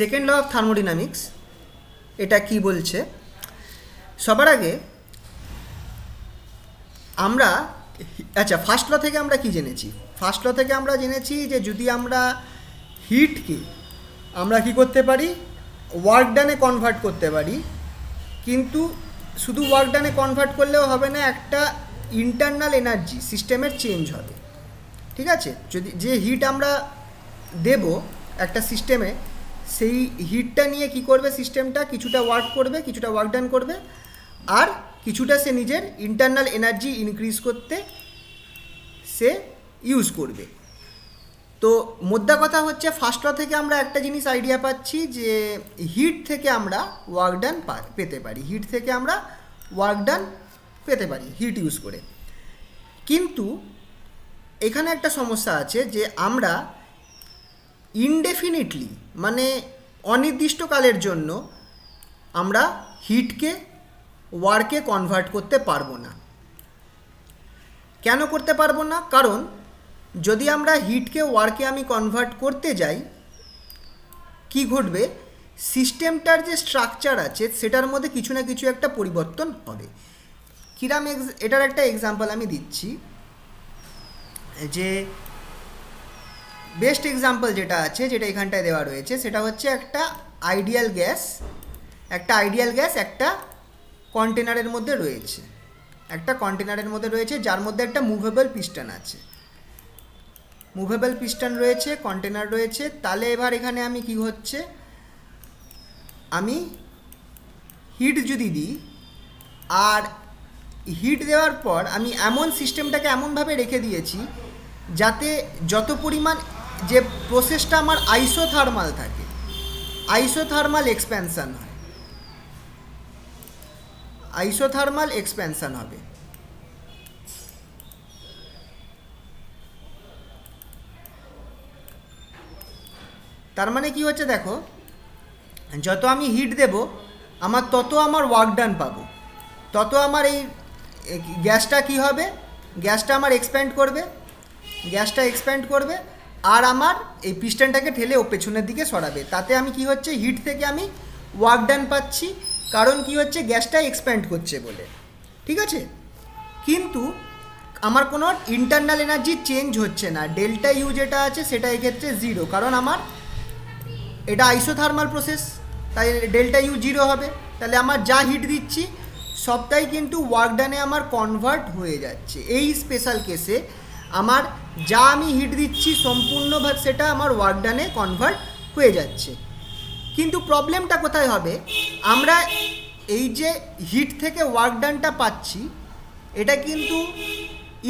Second law of thermodynamics এটা কি বলছে? সবার আগে আমরা ফার্স্ট ল থেকে আমরা কি জেনেছি? ফার্স্ট ল থেকে আমরা জেনেছি যে যদি আমরা হিটকে আমরা কি করতে পারি, ওয়ার্ক ডানে কনভার্ট করতে পারি, কিন্তু শুধু ওয়ার্ক ডানে কনভার্ট করলেও হবে না, একটা ইন্টারনাল এনার্জি সিস্টেমের চেঞ্জ হবে। ঠিক আছে? যদি যে হিট আমরা দেব একটা সিস্টেমে, সেই হিটটা নিয়ে কি করবে সিস্টেমটা, কিছুটা ওয়ার্ক করবে, কিছুটা ওয়ার্ক ডান করবে, আর কিছুটা সে নিজের ইন্টারনাল এনার্জি ইনক্রিজ করতে সে ইউজ করবে। তো মোদ্দা কথা হচ্ছে ফার্স্ট ল থেকে আমরা একটা জিনিস আইডিয়া পাচ্ছি যে হিট থেকে আমরা ওয়ার্ক ডান পেতে পারি, হিট থেকে আমরা ওয়ার্ক ডান পেতে পারি হিট ইউজ করে। কিন্তু এখানে একটা সমস্যা আছে যে আমরা ইনডেফিনিটলি মানে অনির্দিষ্টকালের জন্য আমরা হিটকে ওয়ার্কে কনভার্ট করতে পারবো না। কেন করতে পারবো না? কারণ যদি আমরা হিটকে ওয়ার্কে আমি কনভার্ট করতে যাই, কি ঘটবে, সিস্টেমটার যে স্ট্রাকচার আছে সেটার মধ্যে কিছু না কিছু একটা পরিবর্তন হবে। কিরাম এটার একটা এক্সাম্পল আমি দিচ্ছি, যে বেস্ট এক্সাম্পল যেটা আছে, যেটা এখানটায় দেওয়া রয়েছে, সেটা হচ্ছে একটা আইডিয়াল গ্যাস একটা কন্টেনারের মধ্যে রয়েছে, যার মধ্যে একটা মুভেবল পিস্টন আছে, কন্টেনার রয়েছে। তাহলে এবার এখানে আমি কি হচ্ছে, আমি হিট যদি দিই, আর হিট দেওয়ার পর আমি এমন সিস্টেমটাকে এমনভাবে রেখে দিয়েছি যাতে যত পরিমাণ যে প্রসেসটা আমার আইসোথার্মাল থাকে, আইসোথার্মাল এক্সপ্যানশন হবে। তার মানে কি হচ্ছে, দেখো, যত আমি হিট দেব আমার তত আমার ওয়ার্ক ডান পাবো, তত আমার এই গ্যাসটা কি হবে, গ্যাসটা এক্সপ্যান্ড করবে আর আমার এই পিস্টনটাকে ঠেলে ও পেছনের দিকে সরাবে। তাতে আমি কি হচ্ছে, হিট থেকে আমি ওয়ার্ক ডান পাচ্ছি, কারণ কি হচ্ছে, গ্যাসটা এক্সপ্যান্ড করছে বলে। ঠিক আছে? কিন্তু আমার কোনো ইন্টারনাল এনার্জি চেঞ্জ হচ্ছে না, ডেল্টা ইউ যেটা আছে সেটা এক্ষেত্রে জিরো, কারণ আমার এটা আইসোথার্মাল প্রসেস, তাই ডেল্টা ইউ জিরো হবে। তাহলে আমার যা হিট দিচ্ছি সবটাই কিন্তু ওয়ার্ক ডানে আমার কনভার্ট হয়ে যাচ্ছে। এই স্পেশাল কেসে আমার যা আমি হিট দিচ্ছি সম্পূর্ণভাবে সেটা আমার ওয়ার্ক ডানে কনভার্ট হয়ে যাচ্ছে। কিন্তু প্রবলেমটা কোথায় হবে, আমরা এই যে হিট থেকে ওয়ার্ক ডানটা পাচ্ছি এটা কিন্তু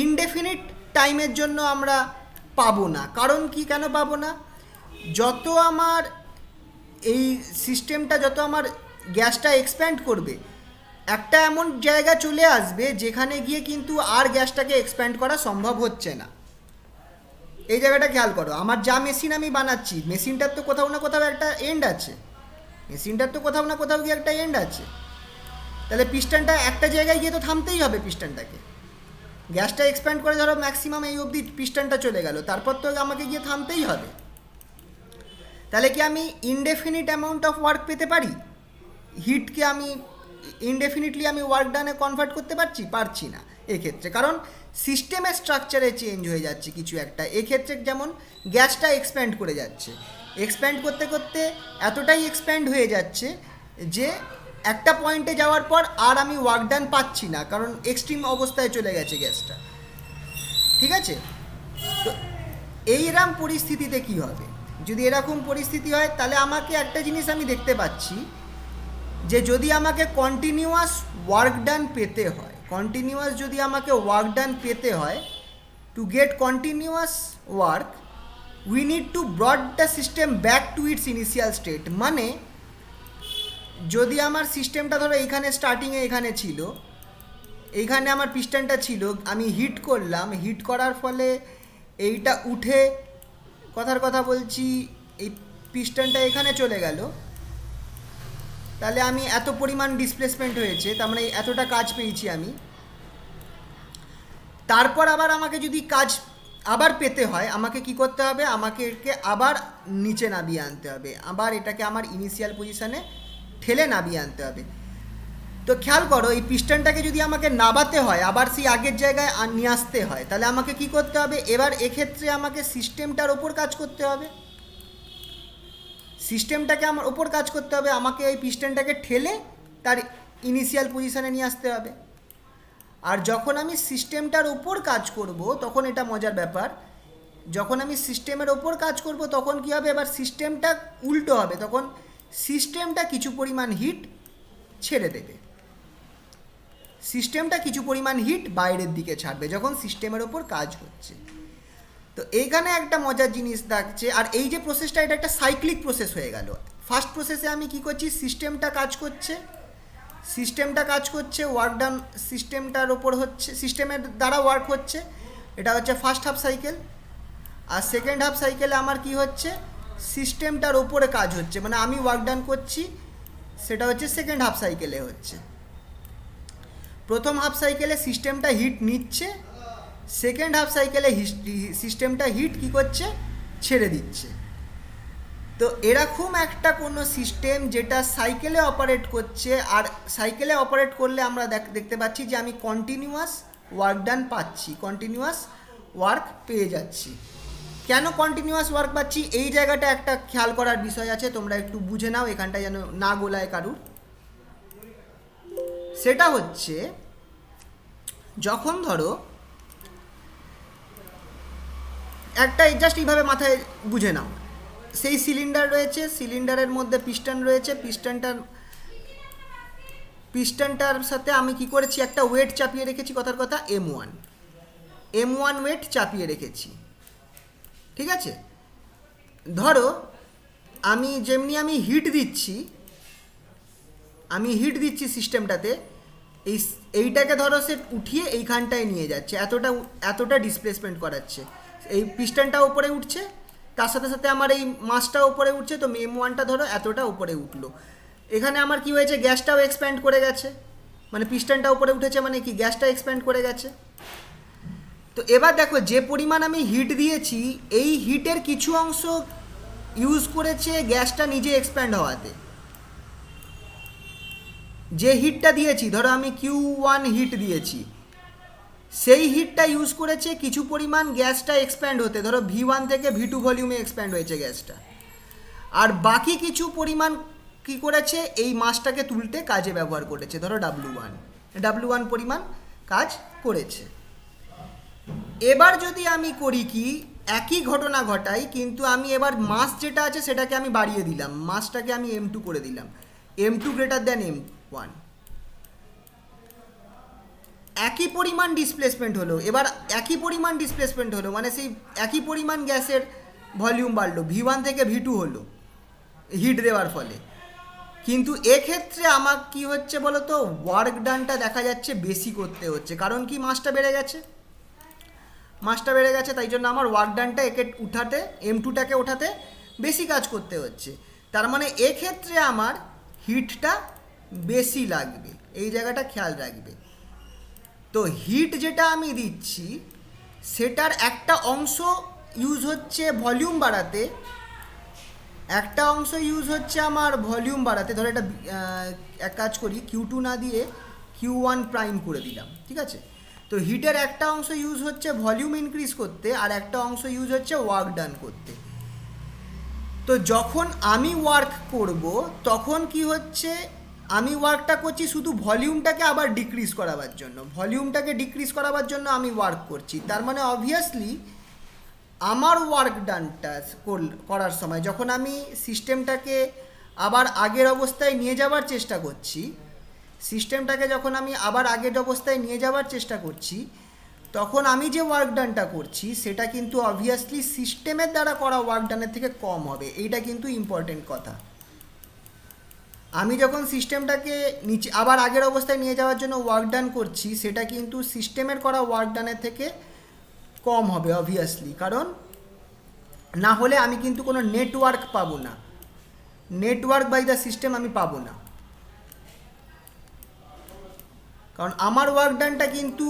ইনডেফিনিট টাইমের জন্য আমরা পাবো না। কারণ কি, কেন পাবো না? যত আমার এই সিস্টেমটা, যত আমার গ্যাসটা এক্সপ্যান্ড করবে, একটা এমন জায়গা চলে আসবে যেখানে গিয়ে কিন্তু আর গ্যাসটাকে এক্সপ্যান্ড করা সম্ভব হচ্ছে না। এই জায়গাটা খেয়াল করো, আমার যা মেশিন আমি বানাচ্ছি, মেশিনটার তো কোথাও না কোথাও একটা এন্ড আছে, তাহলে পিস্টনটা একটা জায়গায় গিয়ে তো থামতেই হবে, পিস্টনটাকে গ্যাসটা এক্সপ্যান্ড করে ধরো ম্যাক্সিমাম এই অবধি পিস্টনটা চলে গেল, তারপর তো আমাকে গিয়ে থামতেই হবে। তাহলে কি আমি ইনডেফিনিট অ্যামাউন্ট অফ ওয়ার্ক পেতে পারি? হিটকে আমি ইনডেফিনিটলি আমি ওয়ার্ক ডানে কনভার্ট করতে পারছি না এক্ষেত্রে, কারণ সিস্টেমের স্ট্রাকচারে চেঞ্জ হয়ে যাচ্ছে কিছু একটা। এক্ষেত্রে যেমন গ্যাসটা এক্সপ্যান্ড করে যাচ্ছে, এক্সপ্যান্ড করতে করতে এতটাই এক্সপ্যান্ড হয়ে যাচ্ছে যে একটা পয়েন্টে যাওয়ার পর আর আমি ওয়ার্ক ডান পাচ্ছি না, কারণ এক্সট্রিম অবস্থায় চলে গেছে গ্যাসটা। ঠিক আছে? তো এইরকম পরিস্থিতিতে কি হবে? যদি এরকম পরিস্থিতি হয় তাহলে আমাকে একটা জিনিস আমি দেখতে পাচ্ছি যে যদি আমাকে কন্টিনিউয়াস ওয়ার্ক ডান পেতে হয়, to get continuous work we need to brought the system back to its initial state. মানে যদি আমার সিস্টেমটা ধরো এইখানে স্টার্টিংয়ে এখানে ছিল, এইখানে আমার পিস্টনটা ছিল, আমি হিট করলাম, হিট করার ফলে এইটা উঠে, কথার কথা বলছি, এই পিস্টনটা এখানে চলে গেল, তাহলে আমি এত পরিমাণ ডিসপ্লেসমেন্ট হয়েছে, তার মানে এতটা কাজ পেয়েছি আমি। তারপর আবার আমাকে যদি কাজ আবার পেতে হয় আমাকে কি করতে হবে, আমাকে একে আবার নিচে নামিয়ে আনতে হবে, আবার এটাকে আমার ইনিশিয়াল পজিশানে ঠেলে নামিয়ে আনতে হবে। তো খেয়াল করো, এই পিস্টনটাকে যদি আমাকে নাবাতে হয়, আবার সেই আগের জায়গায় নিয়ে আসতে হয়, তাহলে আমাকে কি করতে হবে, এবার এক্ষেত্রে আমাকে সিস্টেমটার ওপর কাজ করতে হবে। সিস্টেমটাকে আমার ওপর কাজ করতে হবে, আমাকে এই পিস্টনটাকে ঠেলে তার ইনিশিয়াল পজিশানে নিয়ে আসতে হবে। আর যখন আমি সিস্টেমটার ওপর কাজ করব, তখন এটা মজার ব্যাপার, যখন আমি সিস্টেমের ওপর কাজ করব তখন কি হবে, এবার সিস্টেমটা উল্টো হবে, তখন সিস্টেমটা কিছু পরিমাণ হিট ছেড়ে দেবে, সিস্টেমটা কিছু পরিমাণ হিট বাইরের দিকে ছাড়বে যখন সিস্টেমের ওপর কাজ হচ্ছে। তো এইখানে একটা মজার জিনিস থাকছে। আর এই যে প্রসেসটা, এটা একটা সাইক্লিক প্রসেস হয়ে গেল। ফার্স্ট প্রসেসে আমি কি করছি, সিস্টেমটা কাজ করছে, ওয়ার্ক ডান সিস্টেমটার ওপর হচ্ছে, সিস্টেমের দ্বারা ওয়ার্ক হচ্ছে, এটা হচ্ছে ফার্স্ট হাফ সাইকেল। আর সেকেন্ড হাফ সাইকেলে আমার কি হচ্ছে, সিস্টেমটার ওপরে কাজ হচ্ছে, মানে আমি ওয়ার্ক ডান করছি, সেটা হচ্ছে সেকেন্ড হাফ সাইকেলে হচ্ছে। প্রথম হাফ সাইকেলে সিস্টেমটা হিট নিচ্ছে, সেকেন্ড হাফ সাইকেলে সিস্টেমটা হিট কি করছে, ছেড়ে দিচ্ছে। তো এরকম একটা কোনো সিস্টেম যেটা সাইকেলে অপারেট করছে, আর সাইকেলে অপারেট করলে আমরা দেখতে পাচ্ছি যে আমি কন্টিনিউয়াস ওয়ার্ক ডান পাচ্ছি, কন্টিনিউয়াস ওয়ার্ক পেয়ে যাচ্ছি। কেন কন্টিনিউয়াস ওয়ার্ক পাচ্ছি, এই জায়গাটা একটা খেয়াল করার বিষয় আছে, তোমরা একটু বুঝে নাও, এখানটা যেন না গোলায় কারুর। সেটা হচ্ছে, যখন ধরো একটা জাস্ট এইভাবে মাথায় বুঝে নাও, সেই সিলিন্ডার রয়েছে, সিলিন্ডারের মধ্যে পিস্টন রয়েছে, পিস্টনটার সাথে আমি কি করেছি, একটা ওয়েট চাপিয়ে রেখেছি, কথার কথা M1 ওয়েট চাপিয়ে রেখেছি, ঠিক আছে। ধরো আমি যেমনি হিট দিচ্ছি সিস্টেমটাতে, এইটাকে ধরো সে উঠিয়ে এইখানটায় নিয়ে যাচ্ছে, এতটা ডিসপ্লেসমেন্ট করাচ্ছে, এই পিস্টনটা উপরে উঠছে, তার সাথে সাথে আমার এই মাসটা উপরে উঠছে, তো M1টা ধরো এতটা উপরে উঠলো, এখানে আমার কি হয়েছে, গ্যাসটাও এক্সপ্যান্ড করে গেছে, মানে পিস্টনটা উপরে উঠেছে মানে কি, গ্যাসটা এক্সপ্যান্ড করে গেছে। তো এবার দেখো, যে পরিমাণ আমি হিট দিয়েছি, এই হিটের কিছু অংশ ইউজ করেছে গ্যাসটা নিজে এক্সপ্যান্ড হওয়াতে। যে হিটটা দিয়েছি, ধরো আমি Q1 হিট দিয়েছি, সেই হিটটা ইউজ করেছে কিছু পরিমাণ গ্যাসটা এক্সপ্যান্ড হতে, ধরো V1 থেকে V2 ভলিউমে এক্সপ্যান্ড হয়েছে গ্যাসটা, আর বাকি কিছু পরিমাণ কি করেছে, এই মাসটাকে তুলতে কাজে ব্যবহার করেছে, ধরো W1 পরিমাণ কাজ করেছে। এবার যদি আমি করি কি, একই ঘটনা ঘটাই, কিন্তু আমি এবার মাস যেটা আছে সেটাকে আমি বাড়িয়ে দিলাম, মাসটাকে আমি M2 করে দিলাম, M2 গ্রেটার দ্যান M1, একই পরিমাণ ডিসপ্লেসমেন্ট হলো, মানে সেই একই পরিমাণ গ্যাসের ভলিউম বাড়লো, V1 থেকে V2 হলো হিট দেওয়ার ফলে। কিন্তু এক্ষেত্রে আমার কি হচ্ছে বলো তো, ওয়ার্ক ডানটা দেখা যাচ্ছে বেশি করতে হচ্ছে, কারণ কি, মাসটা বেড়ে গেছে, তাই জন্য আমার ওয়ার্ক ডানটা একে উঠাতে, M2টাকে ওঠাতে বেশি কাজ করতে হচ্ছে। তার মানে এক্ষেত্রে আমার হিটটা বেশি লাগবে, এই জায়গাটা খেয়াল রাখবে। তো হিট যেটা আমি দিচ্ছি, সেটার একটা অংশ ইউজ হচ্ছে ভলিউম বাড়াতে, ধরো এটা এক কাজ করি, Q2 না দিয়ে Q1 প্রাইম করে দিলাম, ঠিক আছে। তো হিটের একটা অংশ ইউজ হচ্ছে ভলিউম ইনক্রিজ করতে, আর একটা অংশ ইউজ হচ্ছে ওয়ার্ক ডান করতে। তো যখন আমি ওয়ার্ক করব, তখন কি হচ্ছে, আমি ওয়ার্কটা করছি শুধু ভলিউমটাকে আবার ডিক্রিজ করাবার জন্য আমি ওয়ার্ক করছি। তার মানে অবভিয়াসলি আমার ওয়ার্ক ডানটা করার সময়, যখন আমি সিস্টেমটাকে আবার আগের অবস্থায় নিয়ে যাওয়ার চেষ্টা করছি, তখন আমি যে ওয়ার্ক ডানটা করছি সেটা কিন্তু অবভিয়াসলি সিস্টেমের দ্বারা করা ওয়ার্ক ডানের থেকে কম হবে, এইটা কিন্তু ইম্পর্টেন্ট কথা। আমি যখন সিস্টেমটাকে নিচে আবার আগের অবস্থায় নিয়ে যাওয়ার জন্য ওয়ার্ক ডান করছি, সেটা কিন্তু সিস্টেমের করা ওয়ার্ক ডানের থেকে কম হবে অবভিয়াসলি, কারণ না হলে আমি কিন্তু কোনো নেটওয়ার্ক পাবো না, নেটওয়ার্ক বাই দ্য সিস্টেম আমি পাবো না, কারণ আমার ওয়ার্ক ডানটা কিন্তু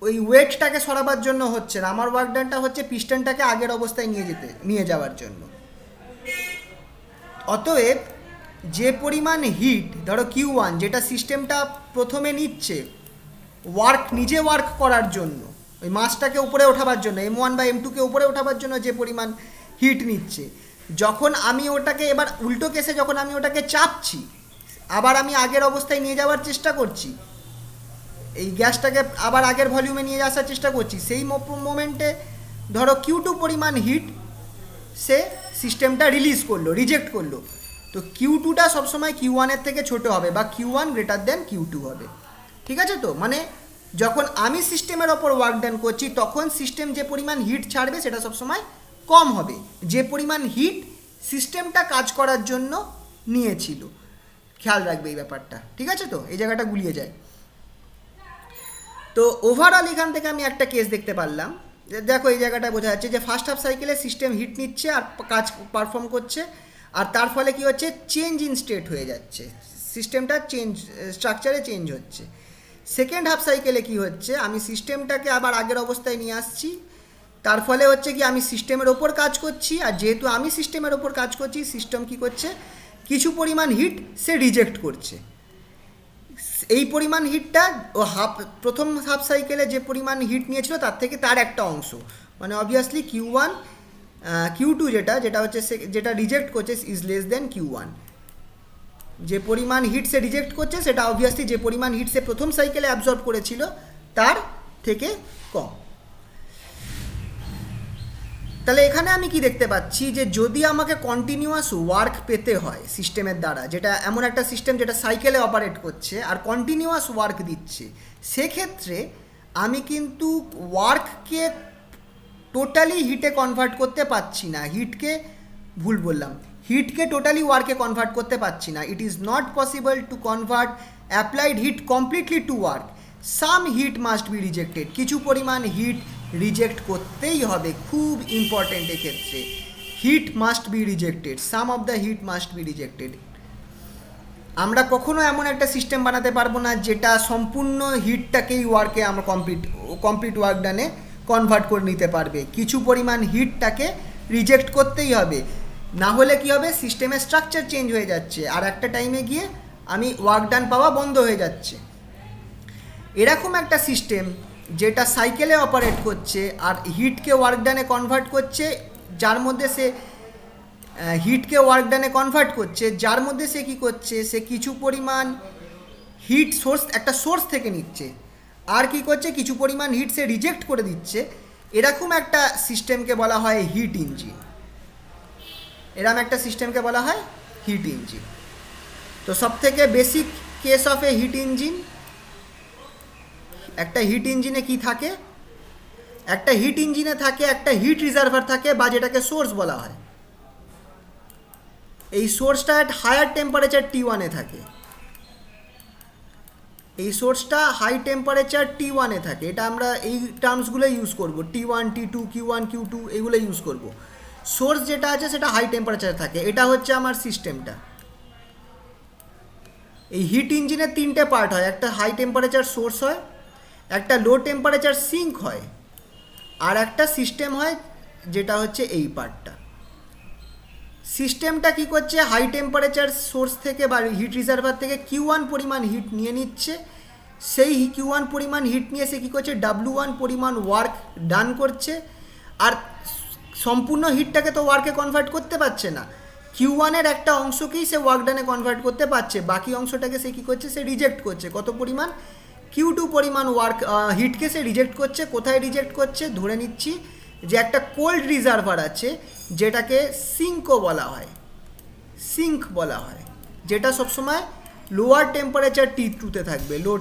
ওই ওয়েটটাকে সরাবার জন্য হচ্ছে না, আমার ওয়ার্ক ডানটা হচ্ছে পিস্টনটাকে আগের অবস্থায় নিয়ে যাওয়ার জন্য। অতএব যে পরিমাণ হিট ধরো Q1 যেটা সিস্টেমটা প্রথমে নিচ্ছে নিজে ওয়ার্ক করার জন্য, ওই মাসটাকে উপরে ওঠাবার জন্য, M1 বা M2কে উপরে ওঠাবার জন্য যে পরিমাণ হিট নিচ্ছে, যখন আমি ওটাকে এবার উল্টো কেসে যখন আমি ওটাকে চাপছি, আবার আমি আগের অবস্থায় নিয়ে যাওয়ার চেষ্টা করছি, এই গ্যাসটাকে আবার আগের ভলিউমে নিয়ে আসার চেষ্টা করছি, সেই মোমেন্টে ধরো Q2 পরিমাণ হিট সে সিস্টেমটা রিজেক্ট করলো। তো Q2টা সবসময় Q1-এর থেকে ছোট হবে বা Q1 গ্রেটার দেন Q2 হবে। ঠিক আছে? তো মানে যখন আমি সিস্টেমের ওপর ওয়ার্ক ডান করছি তখন সিস্টেম যে পরিমাণ হিট ছাড়বে সেটা সবসময় কম হবে যে পরিমাণ হিট সিস্টেমটা কাজ করার জন্য নিয়েছিল। খেয়াল রাখবে এই ব্যাপারটা। ঠিক আছে? তো এই জায়গাটা গুলিয়ে যায়। তো ওভারঅল এখান থেকে আমি একটা কেস দেখতে পারলাম, দেখো এই জায়গাটা বোঝা যাচ্ছে যে ফার্স্ট হাফ সাইকেলে সিস্টেম হিট নিচ্ছে আর কাজ পারফর্ম করছে, আর তার ফলে কি হচ্ছে, চেঞ্জ ইন স্টেট হয়ে যাচ্ছে, সিস্টেমটা স্ট্রাকচারে চেঞ্জ হচ্ছে। সেকেন্ড হাফ সাইকেলে কি হচ্ছে, আমি সিস্টেমটাকে আবার আগের অবস্থায় নিয়ে আসছি, তার ফলে হচ্ছে কি আমি সিস্টেমের ওপর কাজ করছি, আর যেহেতু আমি সিস্টেমের ওপর কাজ করছি সিস্টেম কি করছে, কিছু পরিমাণ হিট সে রিজেক্ট করছে। এই পরিমাণ হিটটা ও প্রথম হাফ সাইকেলে যে পরিমাণ হিট নিয়েছিল তার থেকে তার একটা অংশ, মানে অবভিয়াসলি Q2 যেটা হচ্ছে যেটা রিজেক্ট করছে ইজ লেস দেন Q1। যে পরিমাণ হিট সে রিজেক্ট করছে সেটা অবভিয়াসলি যে পরিমাণ হিট সে প্রথম সাইকেলে অ্যাবজর্ব করেছিল তার থেকে কম। তাহলে এখানে আমি কি দেখতে পাচ্ছি, যে যদি আমাকে কন্টিনিউয়াস ওয়ার্ক পেতে হয় সিস্টেমের দ্বারা, যেটা এমন একটা সিস্টেম যেটা সাইকেলে অপারেট করছে আর কন্টিনিউয়াস ওয়ার্ক দিচ্ছে, সেক্ষেত্রে আমি কিন্তু ওয়ার্ককে টোটালি হিটে কনভার্ট করতে পারছি না, হিটকে টোটালি ওয়ার্কে কনভার্ট করতে পারছি না। It is not possible to convert applied heat completely to work. Some heat must be rejected, কিছু পরিমাণ হিট রিজেক্ট করতেই হবে, খুব ইম্পর্টেন্ট এক্ষেত্রে, heat must be rejected, some of the heat must be rejected. আমরা কখনো এমন একটা সিস্টেম বানাতে পারবো না যেটা সম্পূর্ণ হিটটাকেই ওয়ার্কে আমরা কমপ্লিট ওয়ার্ক ডানে কনভার্ট করে নিতে পারবে, কিছু পরিমাণ হিটটাকে রিজেক্ট করতেই হবে, না হলে কি হবে, সিস্টেমের স্ট্রাকচার চেঞ্জ হয়ে যাচ্ছে আর একটা টাইমে গিয়ে আমি ওয়ার্ক ডান পাওয়া বন্ধ হয়ে যাচ্ছে। এরকম একটা সিস্টেম যেটা সাইকেলে অপারেট করছে আর হিটকে ওয়ার্ক ডানে কনভার্ট করছে, যার মধ্যে সে হিটকে ওয়ার্ক ডানে কনভার্ট করছে, যার মধ্যে সে কী করছে, সে কিছু পরিমাণ হিট একটা সোর্স থেকে নিচ্ছে আর কি করছে, কিছু পরিমাণ হিট সে রিজেক্ট করে দিচ্ছে, এরকম একটা সিস্টেমকে বলা হয় হিট ইঞ্জিন। তো সবথেকে basic case of A hit engine, একটা হিট ইঞ্জিনে কি থাকে, একটা হিট ইঞ্জিনে থাকে একটা হিট রিজার্ভার থাকে বা যেটাকে সোর্স বলা হয়। এই সোর্সটা এট হায়ার টেম্পারেচার T1-এ থাকে, এই সোর্সটা হাই টেম্পারেচার T1-এ থাকে, এটা আমরা এই টার্মসগুলো ইউজ করব, T1 T2 Q1 Q2 এগুলো ইউজ করব। সোর্স যেটা আছে সেটা হাই টেম্পারেচারে থাকে, এটা হচ্ছে আমার সিস্টেমটা। এই হিট ইঞ্জিনের তিনটে পার্ট হয়, একটা হাই টেম্পারেচার সোর্স হয়, একটা লো টেম্পারেচার সিঙ্ক হয়, আর একটা সিস্টেম হয় যেটা হচ্ছে এই পার্টটা। সিস্টেমটা কি করছে, হাই টেম্পারেচার সোর্স থেকে বা হিট রিজার্ভার থেকে Q1 পরিমাণ হিট নিয়ে নিচ্ছে, সেই Q1 পরিমাণ হিট নিয়ে সে কী করছে, W1 পরিমাণ ওয়ার্ক ডান করছে, আর সম্পূর্ণ হিটটাকে তো ওয়ার্কে কনভার্ট করতে পারছে না, Q1-এর একটা অংশকেই সে ওয়ার্ক ডানে কনভার্ট করতে পারছে, বাকি অংশটাকে সে কী করছে, সে রিজেক্ট করছে। কত পরিমাণ, Q2 পরিমাণ ওয়ার্ক হিটকে সে রিজেক্ট করছে। কোথায় রিজেক্ট করছে, ধরে নিচ্ছি যে একটা কোল্ড রিজার্ভার আছে যেটাকে সিঙ্ক বলা হয়, যেটা সবসময় লোয়ার টেম্পারেচার T2-তে থাকবে, লো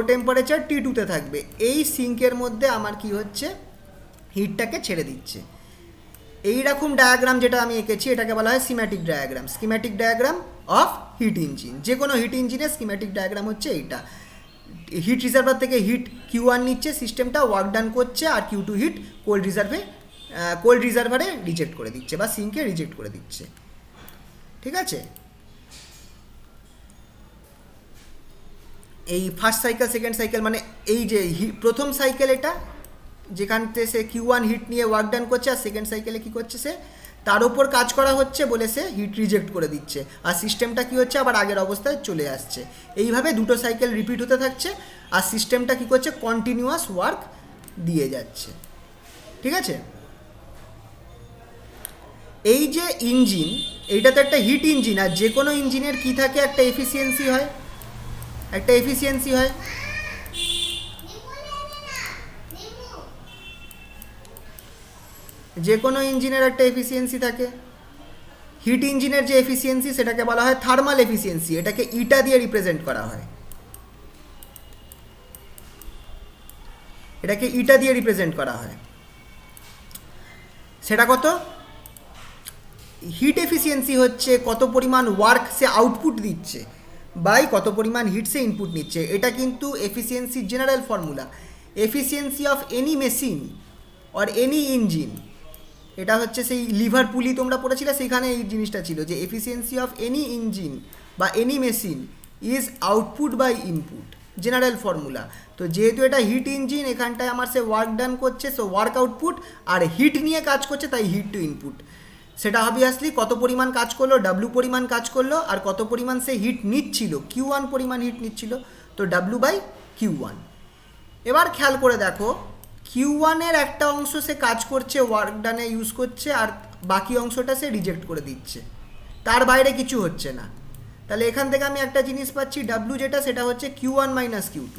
টেম্পারেচার T2-তে থাকবে। এই সিঙ্কের মধ্যে আমার কি হচ্ছে, হিটটাকে ছেড়ে দিচ্ছে। এইরকম ডায়াগ্রাম যেটা আমি এঁকেছি এটাকে বলা হয় schematic diagram of heat engine. যে কোনো হিট ইঞ্জিনের স্কিম্যাটিক ডায়াগ্রাম হচ্ছে এইটা। হিট রিজার্ভার থেকে হিট Q1 নিচ্ছে, সিস্টেমটা ওয়ার্ক ডান করছে, আর Q2 হিট কোল্ড রিজার্ভারে রিজেক্ট করে দিচ্ছে বা সিঙ্কে রিজেক্ট করে দিচ্ছে। ঠিক আছে, এই ফার্স্ট সাইকেল সেকেন্ড সাইকেল মানে এই যে প্রথম সাইকেল এটা যেখান থেকে সে Q1 হিট নিয়ে ওয়ার্ক ডান করছে, আর সেকেন্ড সাইকেলে কী করছে সে তার ওপর কাজ করা হচ্ছে বলে সে হিট রিজেক্ট করে দিচ্ছে, আর সিস্টেমটা কী হচ্ছে আবার আগের অবস্থায় চলে আসছে। এইভাবে দুটো সাইকেল রিপিট হতে থাকছে আর সিস্টেমটা কী করছে কন্টিনিউয়াস ওয়ার্ক দিয়ে যাচ্ছে। ঠিক আছে, এই যে ইঞ্জিন এইটা তো একটা হিট ইঞ্জিন, আর যে কোনো ইঞ্জিনের কী থাকে একটা এফিসিয়েন্সি হয়, একটা এফিসিয়েন্সি হয়। যে কোনো ইঞ্জিনের একটা এফিসিয়েন্সি থাকে। হিট ইঞ্জিনের যে এফিসিয়েন্সি সেটাকে বলা হয় থার্মাল এফিসিয়েন্সি, এটাকে ইটা দিয়ে রিপ্রেজেন্ট করা হয়, এটাকে ইটা দিয়ে রিপ্রেজেন্ট করা হয়। সেটা কত? হিট এফিসিয়েন্সি হচ্ছে কত পরিমাণ ওয়ার্ক সে আউটপুট দিচ্ছে বাই কত পরিমাণ হিট সে ইনপুট নিচ্ছে। এটা কিন্তু efficiency general formula. Efficiency of any machine or any engine, এটা হচ্ছে সেই লিভার পুলি তোমরা পড়েছিলে, সেইখানে এই জিনিসটা ছিল যে এফিসিয়েন্সি অফ এনি ইঞ্জিন বা any machine is output by input, general formula. তো যেহেতু এটা হিট ইঞ্জিন, এখানটায় আমার সে ওয়ার্ক ডান করছে, সো ওয়ার্ক আউটপুট, আর হিট নিয়ে কাজ করছে তাই হিট টু ইনপুট। সেটা অবভিয়াসলি কত পরিমাণ কাজ করলো, ডাব্লু পরিমাণ কাজ করলো, আর কত পরিমাণ সে হিট নিচ্ছিল, Q1 পরিমাণ হিট নিচ্ছিল, তো ডাব্লু বাই Q1। এবার খেয়াল করে দেখো Q1-এর একটা অংশ সে কাজ করছে ওয়ার্ক ডানে ইউজ করছে, আর বাকি অংশটা সে রিজেক্ট করে দিচ্ছে, তার বাইরে কিছু হচ্ছে না। তাহলে এখান থেকে আমি একটা জিনিস পাচ্ছি, ডাব্লু যেটা সেটা হচ্ছে Q1 মাইনাস Q2।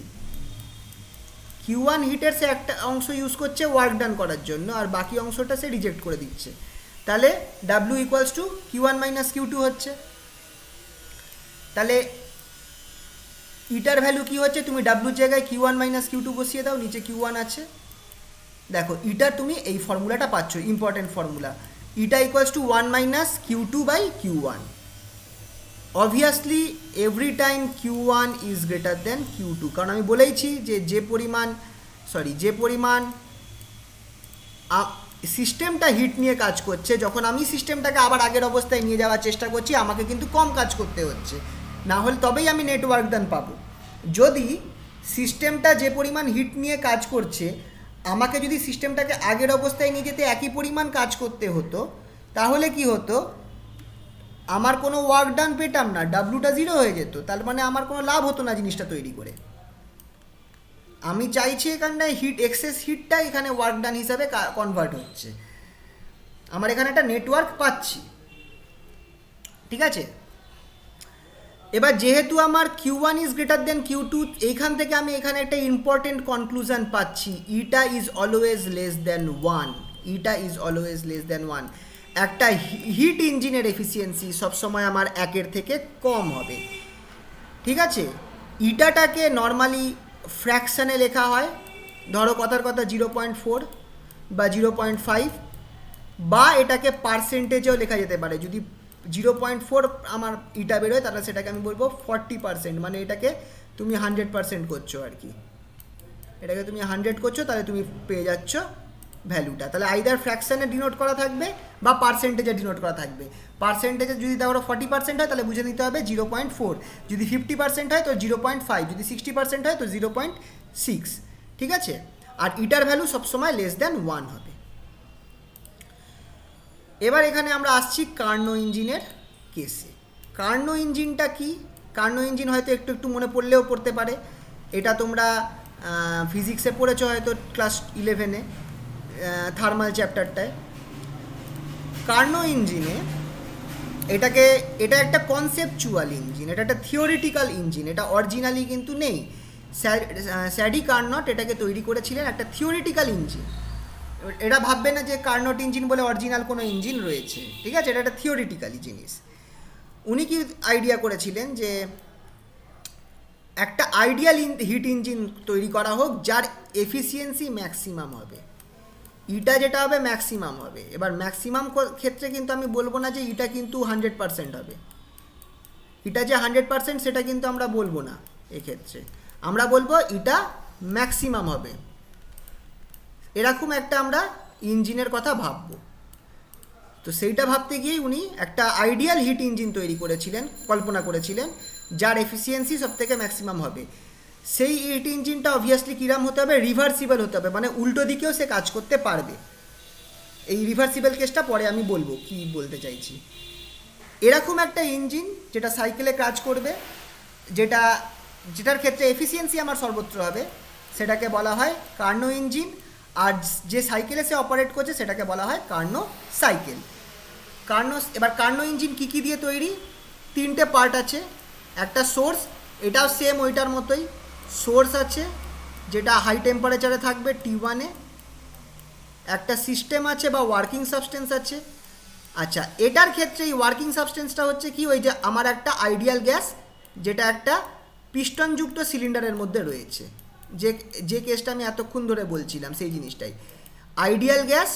Q1 হিটের সে একটা অংশ ইউজ করছে ওয়ার্ক ডান করার জন্য, আর বাকি অংশটা সে রিজেক্ট করে দিচ্ছে। তাহলে W equals to Q1 minus Q2 হচ্ছে। তাহলে ইটার ভ্যালু কী হচ্ছে, তুমি ডাব্লুর জায়গায় Q1 মাইনাস Q2 বসিয়ে দাও, নিচে Q1 আছে। দেখো ইটার তুমি এই ফর্মুলাটা পাচ্ছ, important formula, eta equals to 1 minus Q2 by Q1। Obviously every time Q1 is greater than Q2, কারণ আমি বলেইছি যে পরিমাণ সিস্টেমটা হিট নিয়ে কাজ করছে, যখন আমি সিস্টেমটাকে আবার আগের অবস্থায় নিয়ে যাওয়ার চেষ্টা করছি আমাকে কিন্তু কম কাজ করতে হচ্ছে, না হলে তবেই আমি নেটওয়ার্ক ডান পাবো। যদি সিস্টেমটা যে পরিমাণ হিট নিয়ে কাজ করছে, আমাকে যদি সিস্টেমটাকে আগের অবস্থায় নিয়ে যেতে একই পরিমাণ কাজ করতে হতো, তাহলে কি হতো, আমার কোনো ওয়ার্ক ডান পেতাম না, ডাব্লুটা জিরো হয়ে যেত, তার মানে আমার কোনো লাভ হতো না জিনিসটা তৈরি করে। আমি চাইছি এখানটায় হিট এক্সেস হিটটা এখানে ওয়ার্ক ডান হিসাবে কনভার্ট হচ্ছে, আমার এখানে একটা নেটওয়ার্ক পাচ্ছি। ঠিক আছে, এবার যেহেতু আমার Q1 is greater than Q2, এইখান থেকে আমি এখানে একটা ইম্পর্টেন্ট কনক্লুশন পাচ্ছি, ইটা is always less than 1, eta is always less than 1। একটা হিট ইঞ্জিনের এফিসিয়েন্সি সবসময় আমার 1-এর থেকে কম হবে। ঠিক আছে, ইটাটাকে নর্মালি ফ্র্যাকশানে লেখা হয়, ধরো কথার কথা 0.4 বা 0.5, বা এটাকে পার্সেন্টেজেও লেখা যেতে পারে। যদি 0.4 আমার ইটা বেরোয় তাহলে সেটাকে আমি বলবো 40%, মানে এটাকে তুমি 100% করছো আর কি, এটাকে তুমি 100 করছো, তাহলে তুমি পেয়ে যাচ্ছ ভ্যালুটা। তাহলে আইদার ফ্র্যাকশানে ডিনোট করা থাকবে বা পার্সেন্টেজে ডিনোট করা থাকবে। পার্সেন্টেজে যদি ধরো 40% হয় তাহলে বুঝে নিতে হবে 0.4, যদি 50% হয় তো 0.5, যদি 60% হয় তো 0.6। ঠিক আছে, আর ইটার ভ্যালু সবসময় লেস দ্যান 1 হবে। এবার এখানে আমরা আসছি কার্নো ইঞ্জিনের কেসে। কার্নো ইঞ্জিনটা কি? কার্নো ইঞ্জিন হয়তো একটু মনে পড়লেও পড়তে পারে, এটা তোমরা ফিজিক্সে পড়েছো হয়তো ক্লাস 11-এ, থার্মাল চ্যাপ্টারটায়। কার্নো ইঞ্জিনে এটা একটা কনসেপচুয়াল ইঞ্জিন, এটা একটা থিওরিটিক্যাল ইঞ্জিন, এটা অরিজিনালি কিন্তু নেই। স্যাডি কার্নট এটাকে তৈরি করেছিলেন, একটা থিওরিটিক্যাল ইঞ্জিন। এটা ভাববে না যে কার্নট ইঞ্জিন বলে অরিজিনাল কোনো ইঞ্জিন রয়েছে, ঠিক আছে, এটা একটা থিওরিটিক্যালি জিনিস। উনি কি আইডিয়া করেছিলেন যে একটা আইডিয়াল হিট ইঞ্জিন তৈরি করা হোক যার এফিসিয়েন্সি ম্যাক্সিমাম হবে, ইটা যেটা হবে ম্যাক্সিমাম হবে। এবার ম্যাক্সিমাম ক্ষেত্রে কিন্তু আমি বলবো না যে ইটা কিন্তু 100% হবে, ইটা যে 100% সেটা কিন্তু আমরা বলবো না, এক্ষেত্রে আমরা বলবো ইটা ম্যাক্সিমাম হবে। এরকম একটা আমরা ইঞ্জিনের কথা ভাববো। তো সেইটা ভাবতে গিয়েই উনি একটা আইডিয়াল হিট ইঞ্জিন তৈরি করেছিলেন, কল্পনা করেছিলেন, যার এফিসিয়েন্সি সব থেকে ম্যাক্সিমাম হবে। সেই হিট ইঞ্জিনটা অবভিয়াসলি কিরাম হতে হবে, রিভার্সিবল হতে হবে, মানে উল্টো দিকেও সে কাজ করতে পারবে। এই রিভার্সিবল কেসটা পরে আমি বলবো কি বলতে চাইছি। এরকম একটা ইঞ্জিন যেটা সাইকেলে কাজ করবে, যেটার ক্ষেত্রে এফিসিয়েন্সি আমার সর্বত্র হবে, সেটাকে বলা হয় কার্নো ইঞ্জিন। আর যে সাইকেলে সে অপারেট করছে সেটাকে বলা হয় কার্নো সাইকেল। এবার কার্নো ইঞ্জিন কী কী দিয়ে তৈরি? 3টে পার্ট আছে। একটা সোর্স, এটাও সেম ওইটার মতোই, সোর্স আছে যেটা হাই টেম্পারেচারে থাকবে T1-এ। একটা সিস্টেম আছে বা ওয়ার্কিং সাবস্টেন্স আছে। আচ্ছা, এটার ক্ষেত্রে এই ওয়ার্কিং সাবস্টেন্সটা হচ্ছে কি, ওই যে আমার একটা আইডিয়াল গ্যাস যেটা একটা পিস্টনযুক্ত সিলিন্ডারের মধ্যে রয়েছে, যে কেসটা আমি এতক্ষণ ধরে বলছিলাম সেই জিনিসটাই। আইডিয়াল গ্যাস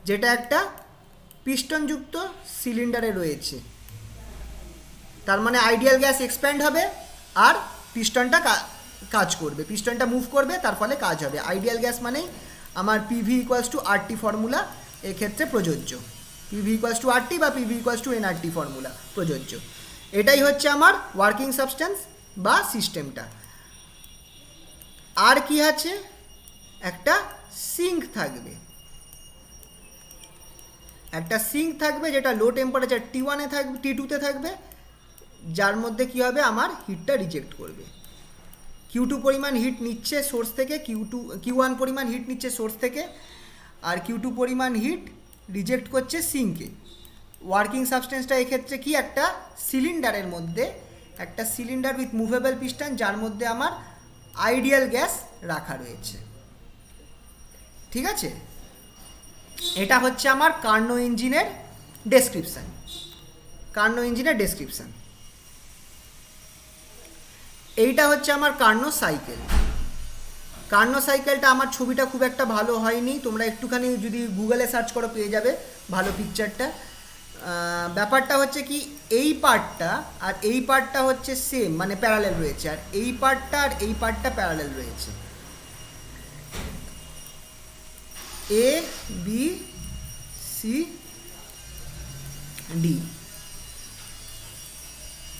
যেটা একটা পিস্টনযুক্ত সিলিন্ডারে রয়েছে, তার মানে আইডিয়াল গ্যাস এক্সপ্যান্ড হবে আর পিস্টনটা কাজ করবে, পিস্টনটা মুভ করবে, তার ফলে কাজ হবে। আইডিয়াল গ্যাস মানেই আমার PV=RT ফর্মুলা এক্ষেত্রে প্রযোজ্য। PV=RT বা PV=nRT ফর্মুলা প্রযোজ্য। এটাই হচ্ছে আমার ওয়ার্কিং সাবস্টেন্স বা সিস্টেমটা। আর কি আছে? একটা সিঙ্ক থাকবে, যেটা লো টেম্পারেচার T1-এ থাকবে, T2-তে থাকবে, যার মধ্যে কি হবে, আমার হিটটা রিজেক্ট করবে। Q2 পরিমাণ হিট নিচ্ছে সোর্স থেকে, Q1 পরিমাণ হিট নিচ্ছে সোর্স থেকে, আর Q2 পরিমাণ হিট রিজেক্ট করছে সিঙ্কে। ওয়ার্কিং সাবস্টেন্সটা এক্ষেত্রে কি, একটা সিলিন্ডারের মধ্যে, একটা সিলিন্ডার উইথ মুভেবল পিস্টন, যার মধ্যে আমার আইডিয়াল গ্যাস রাখা রয়েছে। ঠিক আছে, এটা হচ্ছে আমার কার্নো ইঞ্জিনের ডেসক্রিপশান। এইটা হচ্ছে আমার কার্নো সাইকেলটা। আমার ছবিটা খুব একটা ভালো হয়নি, তোমরা একটুখানি যদি গুগলে সার্চ করো পেয়ে যাবে ভালো পিকচারটা। ব্যাপারটা হচ্ছে কি, এই পার্টটা আর এই পার্টটা হচ্ছে সেম, মানে প্যারালেল রয়েছে, আর এই পার্টটা আর এই পার্টটা প্যারালেল রয়েছে। ABCD।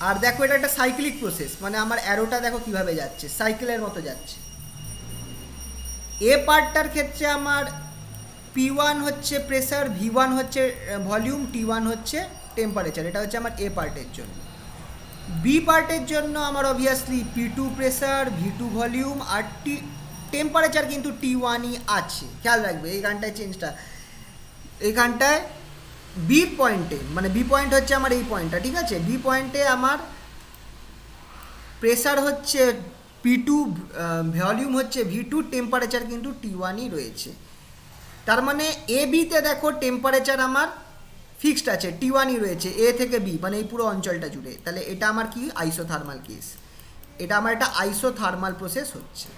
আর দেখো এটা একটা সাইক্লিক প্রসেস, মানে আমার অ্যারোটা দেখো কিভাবে যাচ্ছে, সাইকেলের মতো যাচ্ছে। এ পার্টটার ক্ষেত্রে আমার P1 হচ্ছে প্রেসার, V1 হচ্ছে ভলিউম, T1 হচ্ছে টেম্পারেচার। এটা হচ্ছে আমার এ পার্টের জন্য। বি পার্টের জন্য আমার obviously P2 pressure, V2 volume, আর টেম্পারেচার কিন্তু T1-ই আছে। খেয়াল রাখবে এইখানটায় বি পয়েন্টে, মানে বি পয়েন্ট হচ্ছে আমার এই পয়েন্টটা, ঠিক আছে। বি পয়েন্টে আমার প্রেসার হচ্ছে P2, ভলিউম হচ্ছে V2, টেম্পারেচার কিন্তু T1-ই রয়েছে। তার মানে এ বিতে দেখো টেম্পারেচার আমার ফিক্সড আছে, T1-ই রয়েছে এ থেকে বি, মানে এই পুরো অঞ্চলটা জুড়ে। তাহলে এটা আমার কি, আইসোথার্মাল কেস। এটা আমার একটা আইসোথার্মাল প্রসেস হচ্ছে,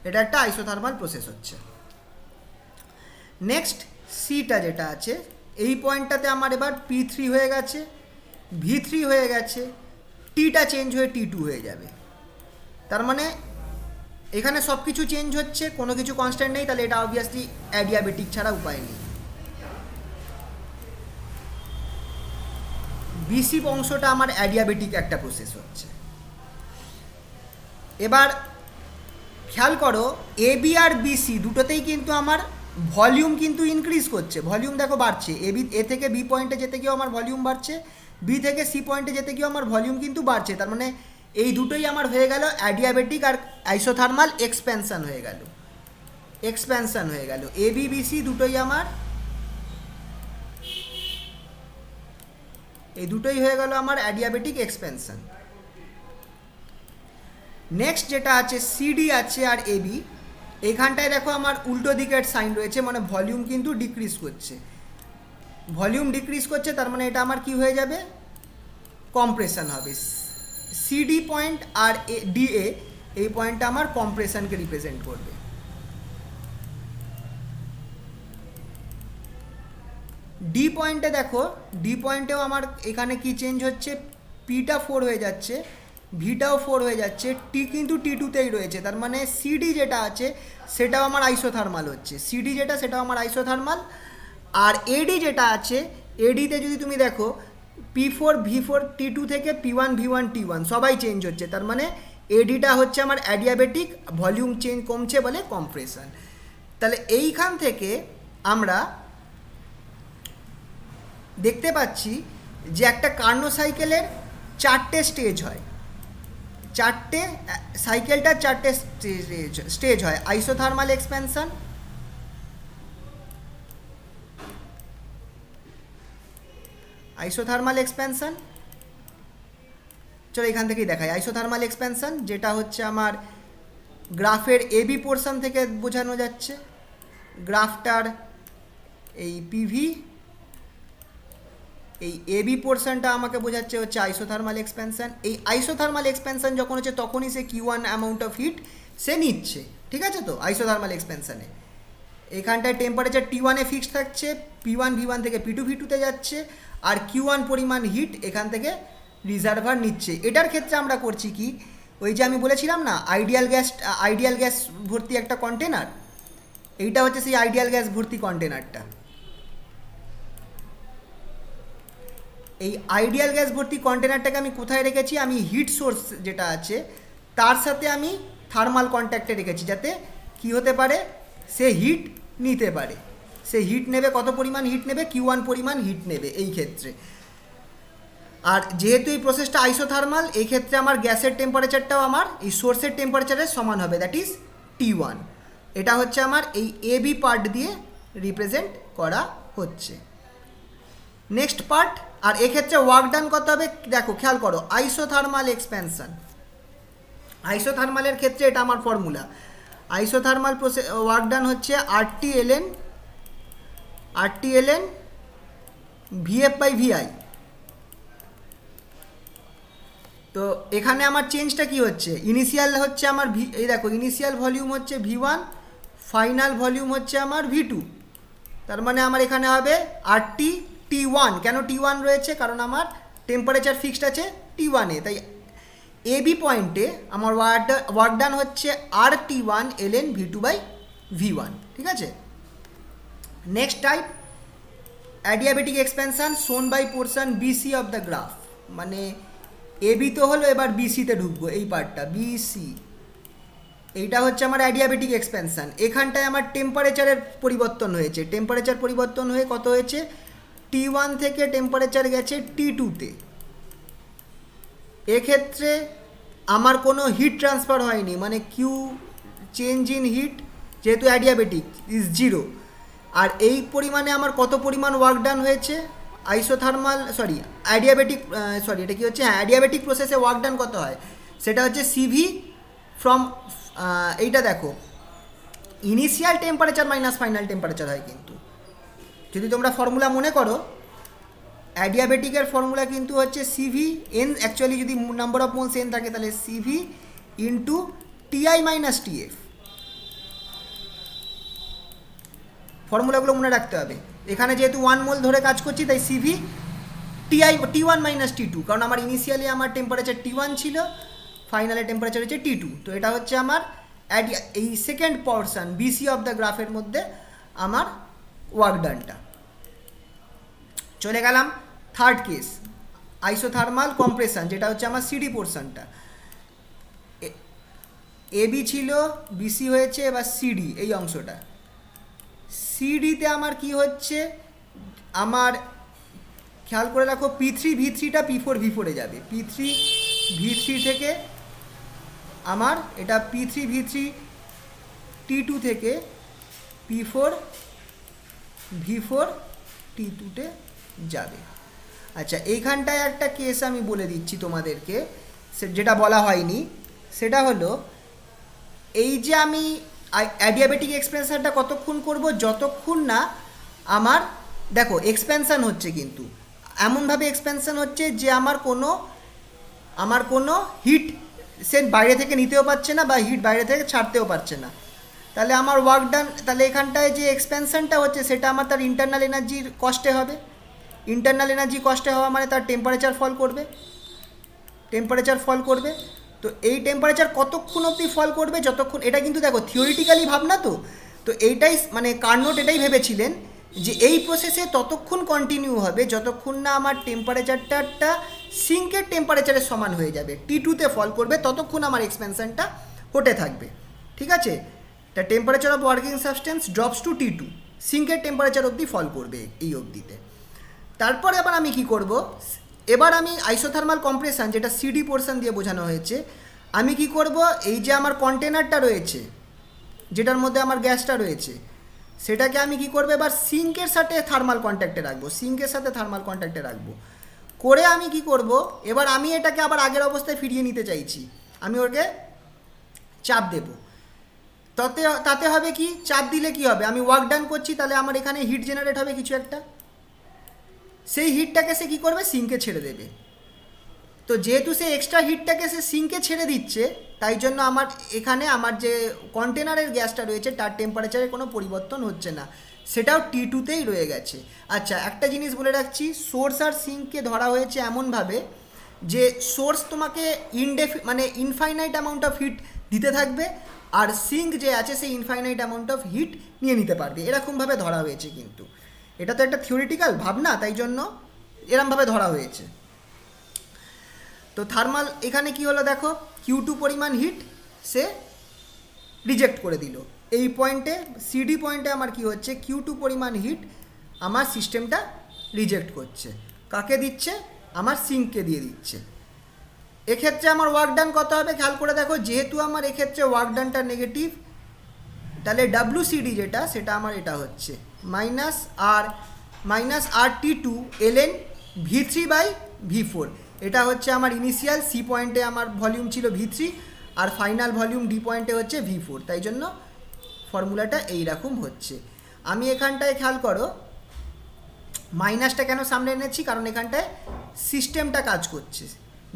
এটা একটা আইসোথার্মাল প্রসেস হচ্ছে। নেক্সট সিটা যেটা আছে, এই পয়েন্টটাতে আমার এবার P3 হয়ে গেছে, V3 হয়ে গেছে, টিটা চেঞ্জ হয়ে T2 হয়ে যাবে। তার মানে এখানে সব কিছু চেঞ্জ হচ্ছে, কোনো কিছু কনস্ট্যান্ট নেই, তাহলে এটা অবভিয়াসলি অ্যাডিয়াবেটিক ছাড়া উপায় নেই। বিসি অংশটা আমার অ্যাডিয়াবেটিক একটা প্রসেস হচ্ছে। এবার খেয়াল করো, এ বি আর বিসি দুটোতেই কিন্তু আমার ভলিউম কিন্তু ইনক্রিজ করছে, ভলিউম দেখো বাড়ছে। এ থেকে বি পয়েন্টে যেতে গিয়েও আমার ভলিউম বাড়ছে, বি থেকে সি পয়েন্টে যেতে গিয়েও আমার ভলিউম কিন্তু বাড়ছে। তার মানে এই দুটোই আমার হয়ে গেল অ্যাডিয়াবেটিক আর আইসোথার্মাল এক্সপ্যানশন হয়ে গেল। এ বি বিসি দুটোই আমার, এই দুটোই হয়ে গেল আমার অ্যাডিয়াবেটিক এক্সপ্যানশন। নেক্সট যেটা আছে সিডি আছে আর এবি, এইখানটায় দেখো আমার উল্টো দিকের সাইন রয়েছে, মানে ভলিউম কিন্তু ডিক্রিজ করছে, তার মানে এটা আমার কি হয়ে যাবে, কম্প্রেশন হবে। সিডি পয়েন্ট আর ডিএ, এই পয়েন্টটা আমার কম্প্রেশনকে রিপ্রেজেন্ট করবে। ডি পয়েন্টে দেখো, ডি পয়েন্টেও আমার এখানে কি চেঞ্জ হচ্ছে, পিটা 4 হয়ে যাচ্ছে, ভিটাও 4 হয়ে যাচ্ছে, টি কিন্তু T2-তেই রয়েছে। তার মানে সিডি যেটা আছে সেটাও আমার আইসোথার্মাল হচ্ছে, সেটাও আমার আইসোথার্মাল। আর এডি যেটা আছে, এডিতে যদি তুমি দেখো P4 V4 T2 থেকে P1 V1 T1 সবাই চেঞ্জ হচ্ছে, তার মানে এডিটা হচ্ছে আমার অ্যাডিয়াবেটিক, ভলিউম চেঞ্জ কমছে বলে কম্প্রেশন। তাহলে এইখান থেকে আমরা দেখতে পাচ্ছি যে একটা কার্নো সাইকেলের 4টে স্টেজ হয়, 4টে সাইকেলটার 4টে স্টেজ হয়। আইসোথার্মাল এক্সপ্যানশন, চলো এখান থেকেই দেখাই। আইসোথার্মাল এক্সপ্যানশন যেটা হচ্ছে আমার গ্রাফের এবি পোর্শন থেকে বোঝানো যাচ্ছে, গ্রাফটার এই পিভি, এই এবি পোর্শনটা আমাকে বোঝাচ্ছে হচ্ছে আইসোথার্মাল এক্সপ্যানশন। এই আইসোথার্মাল এক্সপ্যানশন যখন হচ্ছে তখনই সে Q1 অ্যামাউন্ট অফ হিট সে নিচ্ছে, ঠিক আছে? তো আইসোথার্মাল এক্সপ্যানশনে এখানটায় টেম্পারেচার T1 এ ফিক্সড থাকছে, P1 V1 থেকে P2 V2তে যাচ্ছে, আর Q1 পরিমাণ হিট এখান থেকে রিজার্ভার নিচ্ছে। এটার ক্ষেত্রে আমরা করছি কি, ওই যে আমি বলেছিলাম না আইডিয়াল গ্যাস ভর্তি একটা কন্টেনার, এইটা হচ্ছে সেই আইডিয়াল গ্যাস ভর্তি কন্টেনারটা। এই আইডিয়াল গ্যাস ভর্তি কন্টেনারটাকে আমি কোথায় রেখেছি, আমি হিট সোর্স যেটা আছে তার সাথে আমি থার্মাল কন্ট্যাক্টে রেখেছি, যাতে কি হতে পারে, সে হিট নিতে পারে। সে হিট নেবে, কত পরিমাণ হিট নেবে, Q1 পরিমাণ হিট নেবে এই ক্ষেত্রে। আর যেহেতু এই প্রসেসটা আইসোথার্মাল, এই ক্ষেত্রে আমার গ্যাসের টেম্পারেচারটাও আমার এই সোর্সের টেম্পারেচারের সমান হবে, দ্যাট ইজ T1। এটা হচ্ছে আমার এই এবি পার্ট দিয়ে রিপ্রেজেন্ট করা হচ্ছে। নেক্সট পার্ট, আর এক্ষেত্রে ওয়ার্ক ডান কত হবে দেখো, খেয়াল করো, আইসোথার্মাল এক্সপ্যানশন, আইসোথার্মালের ক্ষেত্রে এটা আমার ফর্মুলা। আইসোথার্মাল ওয়ার্ক ডান হচ্ছে RT ln VF/VI। তো এখানে আমার চেঞ্জটা কি হচ্ছে, ইনিশিয়াল হচ্ছে আমার এই দেখো ইনিশিয়াল ভলিউম হচ্ছে V1, ফাইনাল ভলিউম হচ্ছে আমার V2, তার মানে আমার এখানে হবে RT T1। কেন T1 রয়েছে, কারণ আমার টেম্পারেচার ফিক্সড আছে T1 এ, তাই এবি পয়েন্টে আমার ওয়ার্ক ডান হচ্ছে RT1 ln V2/V1, ঠিক আছে? Next type adiabatic expansion shown by portion BC of the graph, মানে এবি তো হলো, এবার BC-তে ঢুকবো, এই পার্টটা BC, এইটা হচ্ছে আমার অ্যাডিয়াবেটিক এক্সপ্যানশন। এখানটায় আমার টেম্পারেচারের পরিবর্তন হয়েছে, টেম্পারেচার পরিবর্তন হয়ে কত হয়েছে, T1 থেকে টেম্পারেচার গেছে T2-তে। এক্ষেত্রে আমার কোনো হিট ট্রান্সফার হয়নি, মানে কিউ চেঞ্জ ইন হিট যেহেতু অ্যাডিয়াবেটিক ইজ 0। আর এই পরিমাণে আমার কত পরিমাণ ওয়ার্ক ডান হয়েছে, এটা কি হচ্ছে, অ্যাডিয়াবেটিক প্রসেসে ওয়ার্ক ডান কত হয়, সেটা হচ্ছে CV ফ্রম, এইটা দেখো initial temperature minus final temperature হয়, কিন্তু যদি তোমরা ফর্মুলা মনে করো, অ্যাডিয়াবেটিকের ফর্মুলা কিন্তু হচ্ছে CV n, অ্যাকচুয়ালি যদি নাম্বার অফ মোলস n থাকে তাহলে CV into TI minus TF, ফর্মুলাগুলো মনে রাখতে হবে। এখানে যেহেতু 1 মোল ধরে কাজ করছি, তাই CV T1 মাইনাস T2, কারণ আমার ইনিশিয়ালি আমার টেম্পারেচার T1 ছিল, ফাইনালে টেম্পারেচার হচ্ছে T2। তো এটা হচ্ছে আমার এই second portion BC of the গ্রাফের মধ্যে আমার ওয়ার্ক ডানটা। চলে গেলাম থার্ড কেস, আইসোথার্মাল কম্প্রেশন, যেটা হচ্ছে আমার CD পোর্শনটা। এবি ছিল, BC হয়েছে, এবার CD এই অংশটা। CD-তে আমার কি হচ্ছে, আমার খেয়াল করে রাখো P3 V3টা P4 V4-এ যাবে, P3 V3 থেকে আমার এটা P3 V3 T2 থেকে P4 V4 T2-তে যাবে। আচ্ছা, এইখানটায় একটা কেস আমি বলে দিচ্ছি তোমাদেরকে, যেটা বলা হয়নি, সেটা হলো এই যে আমি অ্যাডিয়াবেটিক এক্সপ্যানশনটা কতক্ষণ করব, যতক্ষণ না আমার দেখো এক্সপ্যানশন হচ্ছে, কিন্তু এমনভাবে এক্সপ্যানশন হচ্ছে যে আমার কোনো হিট সে বাইরে থেকে নিতেও পারছে না, বা হিট বাইরে থেকে ছাড়তেও পারছে না। তাহলে আমার ওয়ার্ক ডান, তাহলে এখানটায় যে এক্সপ্যানশনটা হচ্ছে সেটা আমার তার ইন্টারনাল এনার্জির কস্টে হবে। ইন্টারনাল এনার্জি কস্টে হওয়া মানে তার টেম্পারেচার ফল করবে। তো এই টেম্পারেচার কতক্ষণ অবধি ফল করবে, যতক্ষণ, এটা কিন্তু দেখো থিওরিটিক্যালি ভাবনা, তো এইটাই মানে কার্নোট এটাই ভেবেছিলেন যে এই প্রসেসে ততক্ষণ কন্টিনিউ হবে যতক্ষণ না আমার টেম্পারেচারটা সিঙ্কের টেম্পারেচারের সমান হয়ে যাবে, T2-তে ফল করবে, ততক্ষণ আমার এক্সপেনশনটা হতে থাকবে। ঠিক আছে, তা temperature of working substance drops to T2, সিঙ্কের টেম্পারেচার অবধি ফল করবে এই অবধিতে। তারপরে আবার আমি কি করব, এবার আমি আইসোথার্মাল কম্প্রেশন, যেটা সিডি পোর্শন দিয়ে বোঝানো হয়েছে, আমি কি করব, এই যে আমার কন্টেনারটা রয়েছে যেটার মধ্যে আমার গ্যাসটা রয়েছে, সেটাকে আমি কি করবো এবার সিঙ্কের সাথে থার্মাল কন্ট্যাক্টে রাখবো, সিঙ্কের সাথে থার্মাল কন্ট্যাক্টে রাখবো করে আমি কি করব, এবার আমি এটাকে আবার আগের অবস্থায় ফিরিয়ে নিতে চাইছি, আমি ওকে চাপ দেব। তাতে হবে কি, চাপ দিলে কি হবে, আমি ওয়ার্ক ডান করছি, তাহলে আমার এখানে হিট জেনারেট হবে কিছু একটা, সেই হিটটাকে সে কী করবে, সিঙ্কে ছেড়ে দেবে। তো যেহেতু সে এক্সট্রা হিটটাকে সে সিঙ্কে ছেড়ে দিচ্ছে, তাই জন্য আমার এখানে আমার যে কন্টেনারের গ্যাসটা রয়েছে তার টেম্পারেচারে কোনো পরিবর্তন হচ্ছে না, সেটাও T2-তেই রয়ে গেছে। আচ্ছা, একটা জিনিস বলে রাখছি, সোর্স আর সিঙ্ককে ধরা হয়েছে এমনভাবে যে সোর্স তোমাকে মানে ইনফাইনাইট অ্যামাউন্ট অফ হিট দিতে থাকবে, আর সিঙ্ক যে আছে সেই ইনফাইনাইট অ্যামাউন্ট অফ হিট নিয়ে নিতে পারবে, এরকমভাবে ধরা হয়েছে। কিন্তু এটা তো একটা থিওরিটিক্যাল ভাবনা, তাই জন্য এরমভাবে ধরা হয়েছে। তো থার্মাল এখানে কি হলো দেখো, Q2 পরিমাণ হিট সে রিজেক্ট করে দিল। এই পয়েন্টে সিডি পয়েন্টে আমার কি হচ্ছে, Q2 পরিমাণ হিট আমার সিস্টেমটা রিজেক্ট করছে। কাকে দিচ্ছে, আমার সিঙ্ককে দিয়ে দিচ্ছে। এক্ষেত্রে আমার ওয়ার্ক ডান কত হবে খেয়াল করে দেখো, যেহেতু আমার এক্ষেত্রে ওয়ার্ক ডানটা নেগেটিভ, তাহলে WCD যেটা সেটা আমার এটা হচ্ছে মাইনাস আর T2 ln V3/V4। এটা হচ্ছে আমার ইনিশিয়াল সি পয়েন্টে আমার ভলিউম ছিল V3, আর ফাইনাল ভলিউম ডি পয়েন্টে হচ্ছে V4, তাই জন্য ফর্মুলাটা এইরকম হচ্ছে। আমি এখানটায় খেয়াল করো মাইনাসটা কেন সামনে এনেছি, কারণ এখানটায় সিস্টেমটা কাজ করছে।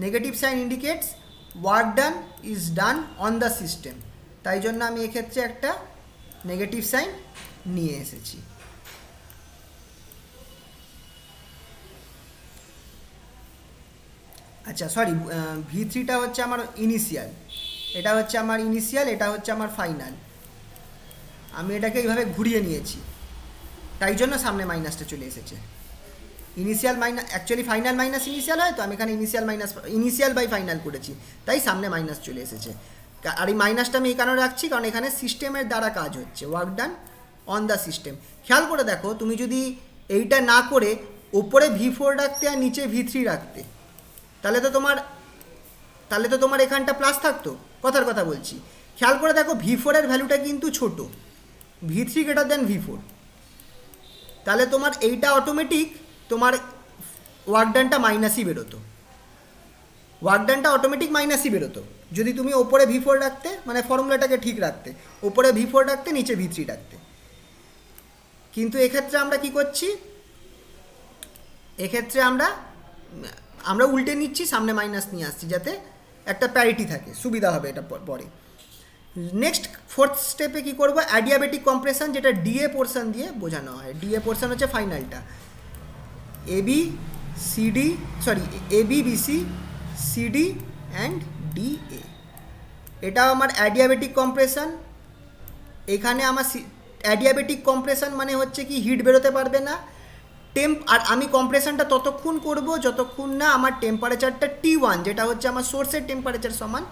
Negative sign indicates work done is done on the system, তাই জন্য আমি এক্ষেত্রে একটা নেগেটিভ সাইন নিয়ে এসেছি। আচ্ছা সরি, V3টা হচ্ছে আমার ইনিশিয়াল, এটা হচ্ছে আমার ইনিশিয়াল, এটা হচ্ছে আমার ফাইনাল। আমি এটাকে এইভাবে ঘুরিয়ে নিয়েছি, তাই জন্য সামনে মাইনাসটা চলে এসেছে। Initial minus, actually final minus initial হয়, তো আমি এখানে ইনিশিয়াল বাই ফাইনাল করেছি, তাই সামনে মাইনাস চলে এসেছে। আর এই মাইনাসটা আমি এই কারণে রাখছি কারণ এখানে সিস্টেমের দ্বারা কাজ হচ্ছে, work done on the system. খেয়াল করে দেখো, তুমি যদি এইটা না করে ওপরে V4 রাখতে আর নিচে V3 রাখতে, তাহলে তো তোমার এখানটা প্লাস থাকতো, কথার কথা বলছি। খেয়াল করে দেখো, V4 এর ভ্যালুটা কিন্তু ছোট, V3 গ্রেটার দ্যান V4, তাহলে তোমার এইটা অটোমেটিক তোমার ওয়ার্ক ডানটা মাইনাসই বেরোতো, ওয়ার্ক ডানটা অটোমেটিক মাইনাসই বেরোতো যদি তুমি ওপরে V4 রাখতে, মানে ফর্মুলাটাকে ঠিক রাখতে, ওপরে V4 রাখতে নিচে V3 রাখতে। কিন্তু এক্ষেত্রে আমরা কি করছি, এক্ষেত্রে আমরা উল্টে নিচ্ছি, সামনে মাইনাস নিয়ে আসছি যাতে একটা প্যারিটি থাকে, সুবিধা হবে এটা পরে। নেক্সট ফোর্থ স্টেপে কি করব, অ্যাডিয়াবেটিক কম্প্রেশন, যেটা ডিএ পোর্শন দিয়ে বোঝানো হয়। ডিএ পোর্শন হচ্ছে ফাইনালটা, ABBC CD অ্যান্ড DA, এটা আমার অ্যাডিয়াবেটিক কম্প্রেশন। এখানে আমার অ্যাডিয়াবেটিক কম্প্রেশন মানে হচ্ছে কি, হিট বেরোতে পারবে না, আর আমি কম্প্রেশনটা ততক্ষণ করব যতক্ষণ না আমার টেম্পারেচারটা T1, যেটা হচ্ছে আমার সোর্সের টেম্পারেচার সমান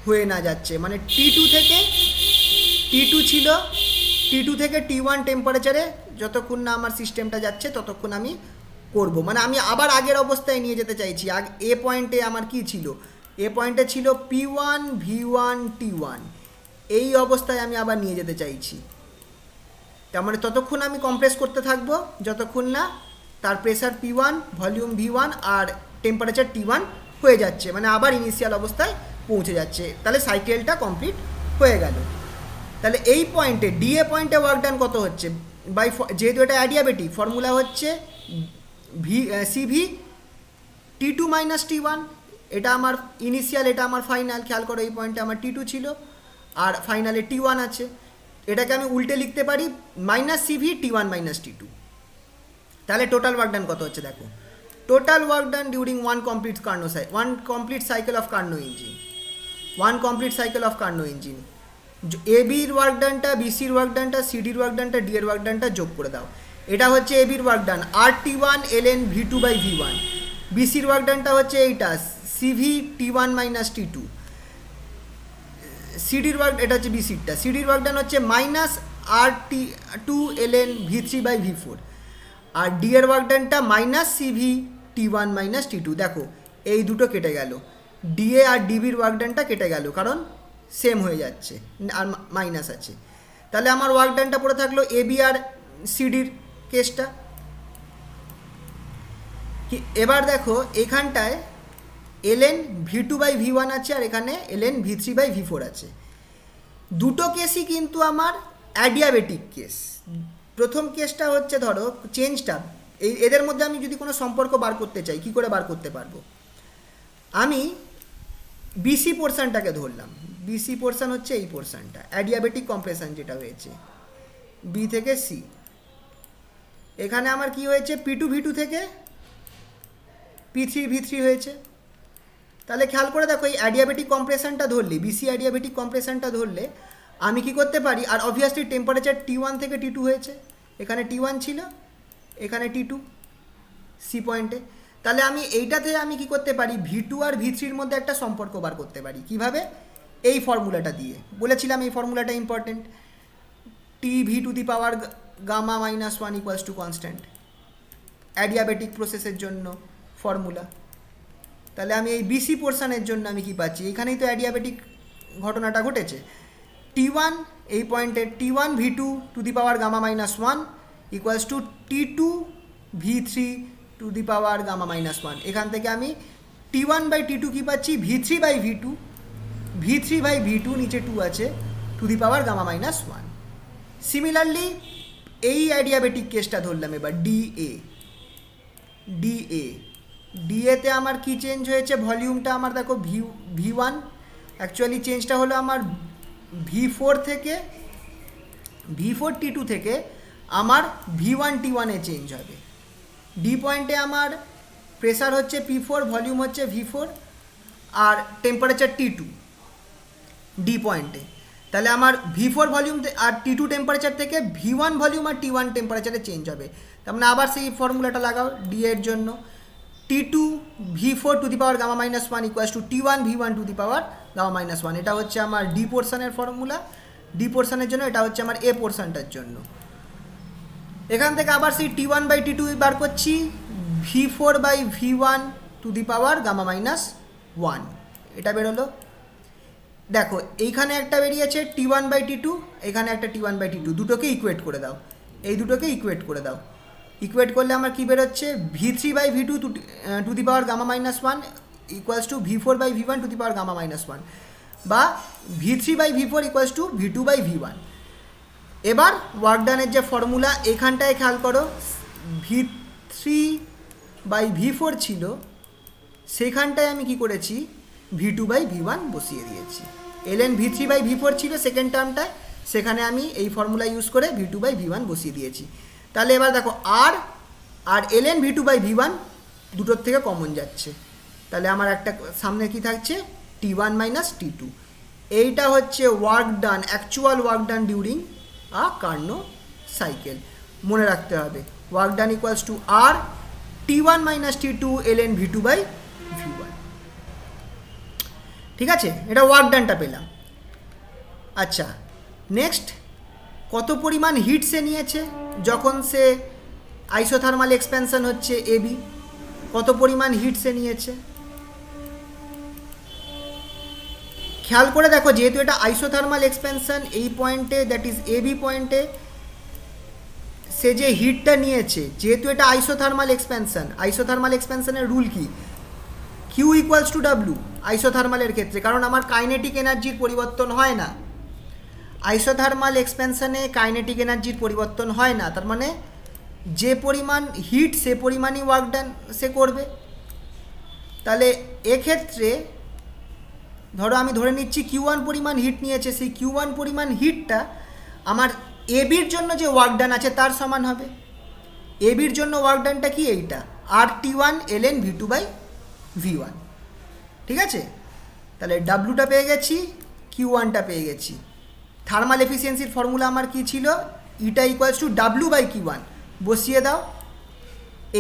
হয়ে না যাচ্ছে। মানে T2 থেকে T1 টেম্পারেচারে যতক্ষণ না আমার সিস্টেমটা যাচ্ছে ততক্ষণ আমি করব। মানে আমি আবার আগের অবস্থায় নিয়ে যেতে চাইছি। এ পয়েন্টে আমার কি ছিল, এ পয়েন্টে ছিল P1 V1 T1, এই অবস্থায় আমি আবার নিয়ে যেতে চাইছি। তার মানে ততক্ষণ আমি কম্প্রেস করতে থাকবো যতক্ষণ না তার প্রেসার P1, ভলিউম V1 আর টেম্পারেচার T1 হয়ে যাচ্ছে, মানে আবার ইনিশিয়াল অবস্থায় পৌঁছে যাচ্ছে। তাহলে সাইকেলটা কমপ্লিট হয়ে গেল। তাহলে এই পয়েন্টে ডিএ পয়েন্টে ওয়ার্ক ডান কত হচ্ছে, যেহেতু এটা অ্যাডিয়াবেটিক, ফর্মুলা হচ্ছে CV T2 - T1। এটা আমার ইনিশিয়াল, এটা আমার ফাইনাল। খেয়াল করো, এই পয়েন্টে আমার T2 ছিল আর ফাইনালে T1 আছে। এটাকে আমি উল্টে লিখতে পারি -CV T1 - T2। তাহলে টোটাল ওয়ার্ক ডান কত হচ্ছে দেখো, total work done during one complete cycle of Carnot engine. এবির ওয়ার্ক ডানটা, বিসির ওয়ার্ক ডানটা, সিডির ওয়ার্ক ডানটা, ডি এর ওয়ার্ক ডানটা যোগ করে দাও। এটা হচ্ছে এবির work done RT1 ln V2 by V1। বিসির ওয়ার্ক ডানটা হচ্ছে এইটা CV T1 minus T2। সিডির work, এটা হচ্ছে বিসিরটা, সিডির ওয়ার্ক ডান হচ্ছে minus RT2 ln V3 by V4। আর ডি এর ওয়ার্ক ডানটা minus CV T1 minus T2। দেখো এই দুটো কেটে গেল, ডিএ আর ডিবির ওয়ার্ক ডানটা কেটে গেল কারণ সেম হয়ে যাচ্ছে আর মাইনাস আছে। তাহলে আমার ওয়ার্ক ডানটা পড়ে থাকলো এবি আর সিডির কেসটা। এবার দেখো এখানটায় ln V2 বাই V1 আছে আর এখানে ln V3 বাই V4 আছে। দুটো কেসই কিন্তু আমার অ্যাডিয়াবেটিক কেস। প্রথম কেসটা হচ্ছে ধরো চেঞ্জটা, এদের মধ্যে আমি যদি কোনো সম্পর্ক বার করতে চাই কী করে বার করতে পারবো? আমি বিসি পোর্শনটাকে ধরলাম, বিসি পোর্শন হচ্ছে এই পোর্শনটা, অ্যাডিয়াবেটিক কম্প্রেশন যেটা হয়েছে বি থেকে সি। এখানে আমার কি হয়েছে P2 V2 থেকে P3 V3 হয়েছে। তাহলে খেয়াল করে দেখো এই অ্যাডিয়াবেটিক কম্প্রেশনটা ধরলে, বিসি অ্যাডিয়াবেটিক কম্প্রেশনটা ধরলে আমি কি করতে পারি, আর অবভিয়াসলি টেম্পারেচার T1 থেকে T2 হয়েছে, এখানে T1 ছিল এখানে T2 সি পয়েন্টে। তাহলে আমি এইটাতে আমি কি করতে পারি, V2 আর V3-র মধ্যে একটা সম্পর্ক বার করতে পারি। কিভাবে? এই ফর্মুলাটা দিয়ে বলেছিলাম, এই ফর্মুলাটা important, TV to the power gamma minus 1 equals to constant, adiabatic প্রসেসের জন্য ফর্মুলা। তাহলে আমি এই বিসি পোর্শনের জন্য আমি কি পাচ্ছি, এখানেই তো অ্যাডিয়াবেটিক ঘটনাটা ঘটেছে। T1 এই পয়েন্টে T1 V2 to the power gamma minus 1 equals to T2 V3 to the power gamma minus 1। এখান থেকে আমি T1 বাই T2 কী পাচ্ছি, V3 by V2, V3 by V2 নিচে 2 আছে to the power gamma minus 1। Similarly এই adiabatic কেসটা ধরলাম এবার ডিএতে আমার কি চেঞ্জ হয়েছে, ভলিউমটা আমার দেখো V1, অ্যাকচুয়ালি চেঞ্জটা হলো আমার V4 থেকে V4 T2 থেকে আমার V1 T1-এ চেঞ্জ হবে। ডি পয়েন্টে আমার প্রেসার হচ্ছে P4, ভলিউম হচ্ছে V4 আর টেম্পারেচার T2 ডি পয়েন্টে। তাহলে আমার V4 ভলিউম আর T2 টেম্পারেচার থেকে V1 ভলিউম আর T1 টেম্পারেচারে চেঞ্জ হবে। তার মানে আবার সেই ফর্মুলাটা লাগাও ডি এর জন্য, T2 V4 to the power gamma minus 1 equals to T1 V1 to the power gamma minus 1। এটা হচ্ছে আমার ডি পোর্শনের ফর্মুলা, ডি পোর্শনের জন্য। এটা হচ্ছে আমার এ পোর্শনটার জন্য। এখান থেকে আবার সেই T1 বাই T2 বার করছি, V4 by V1 to the power gamma minus 1, এটা বেরোলো। দেখো এইখানে একটা বেরিয়েছে T1 বাই T2, এখানে একটা T1 বাই T2, দুটোকে ইকুয়েট করে দাও, এই দুটোকে ইকুয়েট করে দাও। ইকুয়েট করলে আমার কী বেরোচ্ছে, V3 by V2 to the power gamma minus 1 equals to V4 by V1 to the power gamma minus 1, বা V3 by V4 equals to V2 by V1। এবার ওয়ার্ক ডানের যে ফর্মুলা, এখানটায় খেয়াল করো V3 বাই V4 ছিল, সেখানটায় আমি কি করেছি V2 বাই V1 বসিয়ে দিয়েছি। ln V3 বাই V4 ছিল সেকেন্ড টার্মটায়, সেখানে আমি এই ফর্মুলা ইউজ করে V2 বাই V1 বসিয়ে দিয়েছি। তাহলে এবার দেখো আর ln V2 বাই V1 দুটোর থেকে কমন যাচ্ছে, তাহলে আমার একটা সামনে কি থাকছে T1 মাইনাস T2। এইটা হচ্ছে work done, actual work done during a Carnot cycle. মনে রাখতে হবে work done equals to R T1 minus T2 ln V2 by V1। ঠিক আছে, এটা ওয়ার্ক ডানটা পেলাম। আচ্ছা, নেক্সট কত পরিমাণ হিট সে নিয়েছে যখন সে আইসোথার্মাল এক্সপ্যানশন হচ্ছে এবি, কত পরিমাণ হিট সে নিয়েছে খেয়াল করে দেখো। যেহেতু এটা আইসোথার্মাল এক্সপ্যানশন, এই পয়েন্টে দ্যাট ইজ এবি পয়েন্টে সে যে হিটটা নিয়েছে, যেহেতু এটা আইসোথার্মাল এক্সপ্যানশন, আইসোথার্মাল এক্সপ্যানশনের রুল কি, কিউ ইকুয়ালস টু ডাব্লু আইসোথার্মালের ক্ষেত্রে, কারণ আমার কাইনেটিক এনার্জির পরিবর্তন হয় না। আইসোথার্মাল এক্সপ্যানশনে কাইনেটিক এনার্জির পরিবর্তন হয় না, তার মানে যে পরিমাণ হিট সে পরিমাণই ওয়ার্ক ডান সে করবে। তাহলে এক্ষেত্রে ধরো আমি ধরে নিচ্ছি Q1 পরিমাণ হিট নিয়েছে, সেই Q1 পরিমাণ হিটটা আমার এবির জন্য যে ওয়ার্ক ডান আছে তার সমান হবে। এবির জন্য ওয়ার্ক ডানটা কি, এইটা RT1 ln V2 by V1। ঠিক আছে, তাহলে ডাব্লুটা পেয়ে গেছি, Q1টা পেয়ে গেছি। থার্মাল এফিসিয়েন্সির ফর্মুলা আমার কি ছিল, eta equals to W by Q1, বসিয়ে দাও।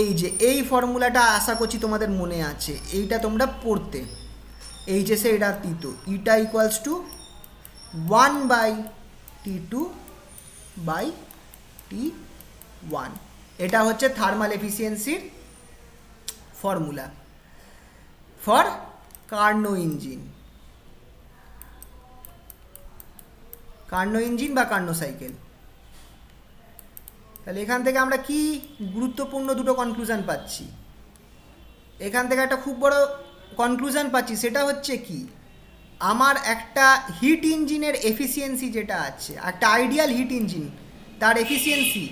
এই যে এই ফর্মুলাটা আশা করছি তোমাদের মনে আছে, এইটা তোমরা পড়তে, এইচএসে এটা দিত, ইটা ইকুয়ালস টু 1/T2/T1, এটা হচ্ছে থার্মাল এফিসিয়েন্সির ফর্মুলা ফর কার্নো ইঞ্জিন বা কার্নো সাইকেল। তাহলে এখান থেকে আমরা কি গুরুত্বপূর্ণ দুটো কনক্লুশন পাচ্ছি, এখান থেকে একটা খুব বড় কনক্লুশন পাচ্ছি, সেটা হচ্ছে কি, আমার একটা হিট ইঞ্জিনের এফিসিয়েন্সি যেটা আছে, একটা আইডিয়াল হিট ইঞ্জিন তার এফিসিয়েন্সি,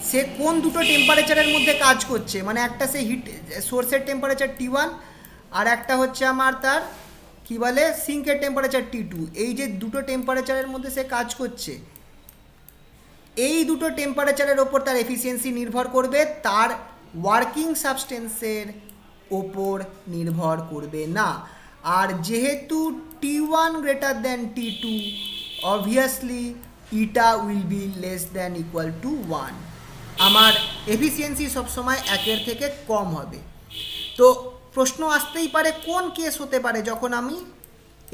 সে কোন দুটো টেম্পারেচারের মধ্যে কাজ করছে, মানে একটা সে হিট সোর্সের টেম্পারেচার T1 আর একটা হচ্ছে আমার তার কি বলে সিঙ্কের টেম্পারেচার T2, এই যে দুটো টেম্পারেচারের মধ্যে সে কাজ করছে, এই দুটো টেম্পারেচারের ওপর তার এফিসিয়েন্সি নির্ভর করবে, তার ওয়ার্কিং সাবস্টেন্সের ওপর নির্ভর করবে না। আর যেহেতু T1 greater than T2, obviously eta will be less than equal to 1, আমার এফিসিয়েন্সি সবসময় 1-এর থেকে কম হবে। তো প্রশ্ন আসতেই পারে কোন কেস হতে পারে যখন আমি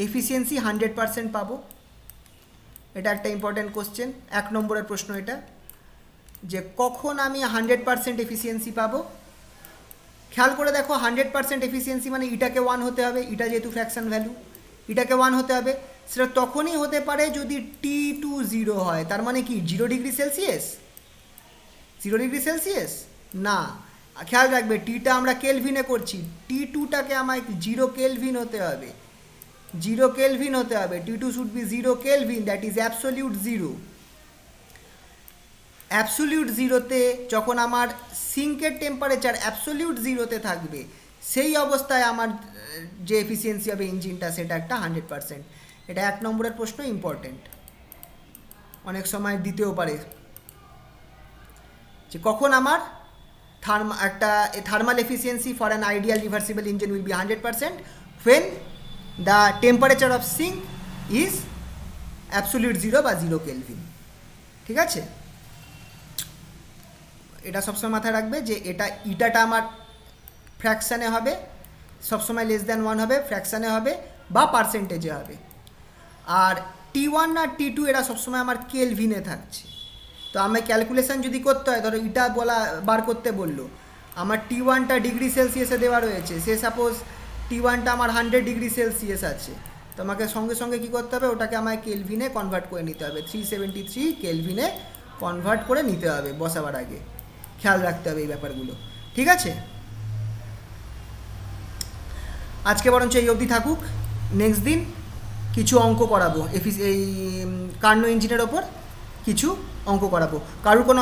এফিসিয়েন্সি 100% পাবো, এটা একটা ইম্পর্ট্যান্ট কোশ্চেন, 1 নম্বরের প্রশ্ন এটা, যে কখন আমি 100% এফিসিয়েন্সি পাবো। খেয়াল করে দেখো, 100% এফিসিয়েন্সি মানে ইটাকে 1 হতে হবে, ইটা যেহেতু ফ্র্যাকশন ভ্যালু, ইটাকে 1 হতে হবে, সেটা তখনই হতে পারে যদি T2 0 হয়। তার মানে কি 0 ডিগ্রি সেলসিয়াস? 0 ডিগ্রি সেলসিয়াস না, খেয়াল রাখবে টিটা আমরা কেলভিনে করছি, T2টাকে আমায় 0 কেলভিন হতে হবে, 0 কেলভিন হতে হবে, T2 should be 0 kelvin, that is absolute 0। Absolute 0-তে যখন আমার সিঙ্কের টেম্পারেচার অ্যাবসোলিউট 0-তে থাকবে, সেই অবস্থায় আমার যে এফিসিয়েন্সি হবে ইঞ্জিনটা, সেটা একটা 100%। এটা 1 নম্বরের প্রশ্ন, ইম্পর্টেন্ট, অনেক সময় দিতেও পারে, যে কখন আমার একটা thermal efficiency for an ideal reversible engine will be 100% when the temperature of sink is absolute 0 বা 0 কেলভিন। ঠিক আছে, এটা সবসময় মাথায় রাখবে যে ইটাটা আমার ফ্র্যাকশানে হবে, সবসময় লেস দ্যান 1 হবে, ফ্র্যাকশানে হবে বা পার্সেন্টেজে হবে। আর T1 আর T2 এরা সবসময় আমার কেলভিনে থাকছে। তো আমি ক্যালকুলেশন যদি করতে হয়, ধরো ইটা বার করতে বললো, আমার T1টা ডিগ্রি সেলসিয়াসে দেওয়া রয়েছে, সে সাপোজ T1টা আমার 100 ডিগ্রি সেলসিয়াস আছে, তো আমাকে সঙ্গে সঙ্গে কী করতে হবে, ওটাকে আমায় কেলভিনে কনভার্ট করে নিতে হবে, 373 কেলভিনে কনভার্ট করে নিতে হবে বসাবার আগে, খেয়াল রাখতে হবে এই ব্যাপারগুলো। ঠিক আছে, আজকে বরঞ্চ এই অবধি থাকুক, নেক্সট দিন কিছু অঙ্ক করাবো এই কার্নো ইঞ্জিনের ওপর, কিছু অঙ্ক করাবো। কারোর কোনো